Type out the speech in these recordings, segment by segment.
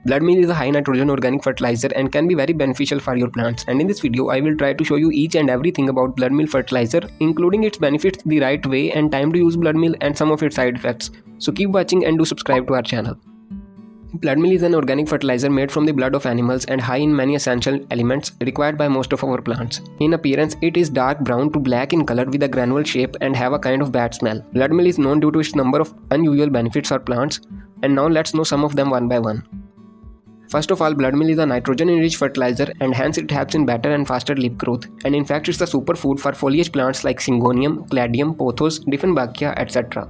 Blood meal is a high nitrogen organic fertilizer and can be very beneficial for your plants. And in this video, I will try to show you each and everything about blood meal fertilizer, including its benefits, the right way and time to use blood meal, and some of its side effects. So keep watching and do subscribe to our channel. Blood meal is an organic fertilizer made from the blood of animals and high in many essential elements required by most of our plants. In appearance, it is dark brown to black in color with a granule shape and have a kind of bad smell. Blood meal is known due to its number of unusual benefits for plants, and now let's know some of them one by one. First of all, blood meal is a nitrogen-enriched fertilizer and hence it helps in better and faster leaf growth. And in fact, it's a superfood for foliage plants like Syngonium, Caladium, Pothos, Dieffenbachia, etc.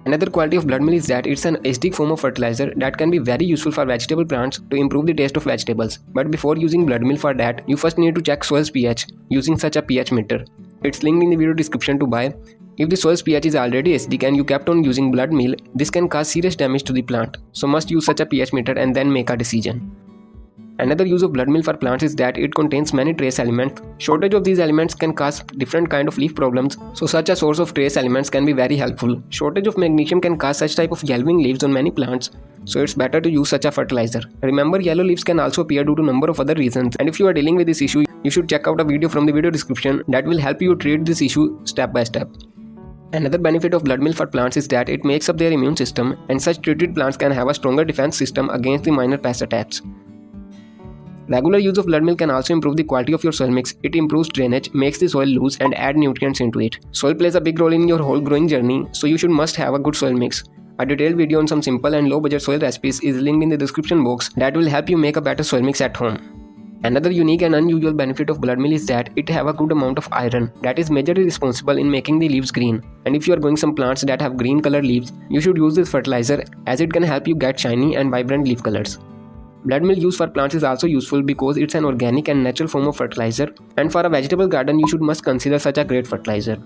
Another quality of blood meal is that it's an acidic form of fertilizer that can be very useful for vegetable plants to improve the taste of vegetables. But before using blood meal for that, you first need to check soil's pH using such a pH meter. It's linked in the video description to buy. If the soil's pH is already acidic and you kept on using blood meal, this can cause serious damage to the plant. So must use such a pH meter and then make a decision. Another use of blood meal for plants is that it contains many trace elements. Shortage of these elements can cause different kind of leaf problems, so such a source of trace elements can be very helpful. Shortage of magnesium can cause such type of yellowing leaves on many plants, so it's better to use such a fertilizer. Remember, yellow leaves can also appear due to number of other reasons, and if you are dealing with this issue, you should check out a video from the video description that will help you treat this issue step by step. Another benefit of blood meal for plants is that it makes up their immune system, and such treated plants can have a stronger defense system against the minor pest attacks. Regular use of blood meal can also improve the quality of your soil mix. It improves drainage, makes the soil loose and add nutrients into it. Soil plays a big role in your whole growing journey, so you must have a good soil mix. A detailed video on some simple and low budget soil recipes is linked in the description box that will help you make a better soil mix at home. Another unique and unusual benefit of blood meal is that it have a good amount of iron that is majorly responsible in making the leaves green. And if you are growing some plants that have green colored leaves, you should use this fertilizer as it can help you get shiny and vibrant leaf colors. Blood meal used for plants is also useful because it's an organic and natural form of fertilizer, and for a vegetable garden you must consider such a great fertilizer.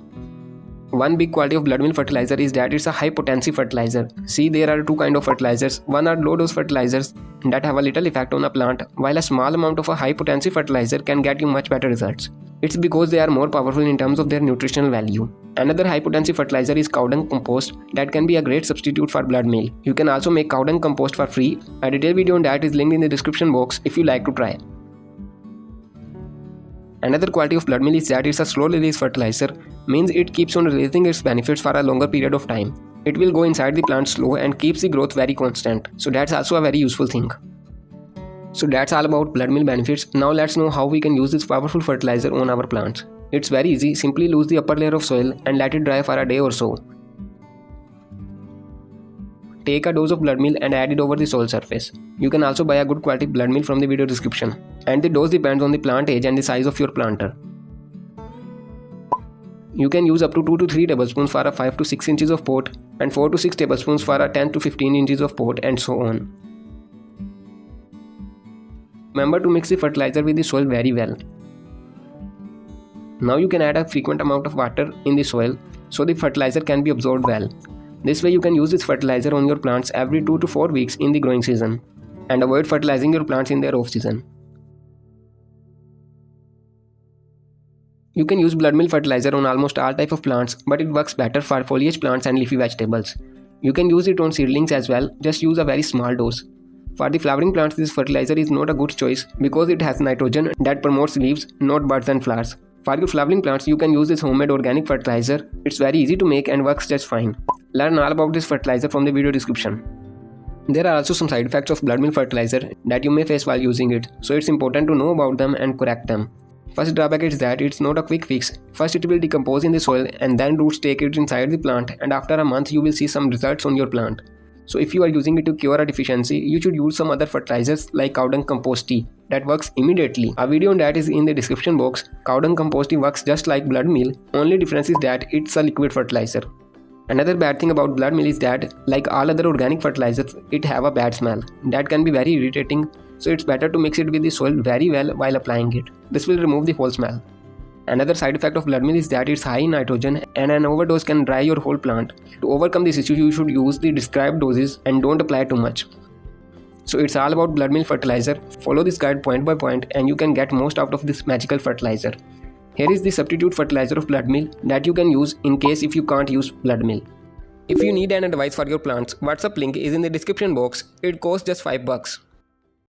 One big quality of blood meal fertilizer is that it's a high potency fertilizer. See, there are two kinds of fertilizers. One are low dose fertilizers that have a little effect on a plant, while a small amount of a high potency fertilizer can get you much better results. It's because they are more powerful in terms of their nutritional value. Another high potency fertilizer is cow dung compost that can be a great substitute for blood meal. You can also make cow dung compost for free. A detailed video on that is linked in the description box if you like to try. Another quality of blood meal is that it's a slow release fertilizer, means it keeps on releasing its benefits for a longer period of time. It will go inside the plant slow and keeps the growth very constant, so that's also a very useful thing. So that's all about blood meal benefits. Now let's know how we can use this powerful fertilizer on our plants. It's very easy. Simply lose the upper layer of soil and let it dry for a day or so. Take a dose of blood meal and add it over the soil surface. You can also buy a good quality blood meal from the video description. And the dose depends on the plant age and the size of your planter. You can use up to 2 to 3 tablespoons for a 5 to 6 inches of pot and 4 to 6 tablespoons for a 10 to 15 inches of pot, and so on. Remember to mix the fertilizer with the soil very well. Now you can add a frequent amount of water in the soil so the fertilizer can be absorbed well. This way you can use this fertilizer on your plants every 2 to 4 weeks in the growing season and avoid fertilizing your plants in their off season. You can use blood meal fertilizer on almost all types of plants, but it works better for foliage plants and leafy vegetables. You can use it on seedlings as well, just use a very small dose. For the flowering plants, this fertilizer is not a good choice because it has nitrogen that promotes leaves, not buds and flowers. For your flowering plants, you can use this homemade organic fertilizer. It's very easy to make and works just fine. Learn all about this fertilizer from the video description. There are also some side effects of blood meal fertilizer that you may face while using it, so it's important to know about them and correct them. First drawback is that it's not a quick fix. First it will decompose in the soil and then roots take it inside the plant, and after a month you will see some results on your plant. So if you are using it to cure a deficiency, you should use some other fertilizers like cow dung compost tea that works immediately. A video on that is in the description box. Cow dung compost tea works just like blood meal, only difference is that it's a liquid fertilizer. Another bad thing about blood meal is that, like all other organic fertilizers, it have a bad smell. That can be very irritating, so it's better to mix it with the soil very well while applying it. This will remove the whole smell. Another side effect of blood meal is that it's high in nitrogen and an overdose can dry your whole plant. To overcome this issue, you should use the described doses and don't apply too much. So it's all about blood meal fertilizer. Follow this guide point by point and you can get most out of this magical fertilizer. Here is the substitute fertilizer of blood meal that you can use in case if you can't use blood meal. If you need an advice for your plants, WhatsApp link is in the description box. It costs just $5.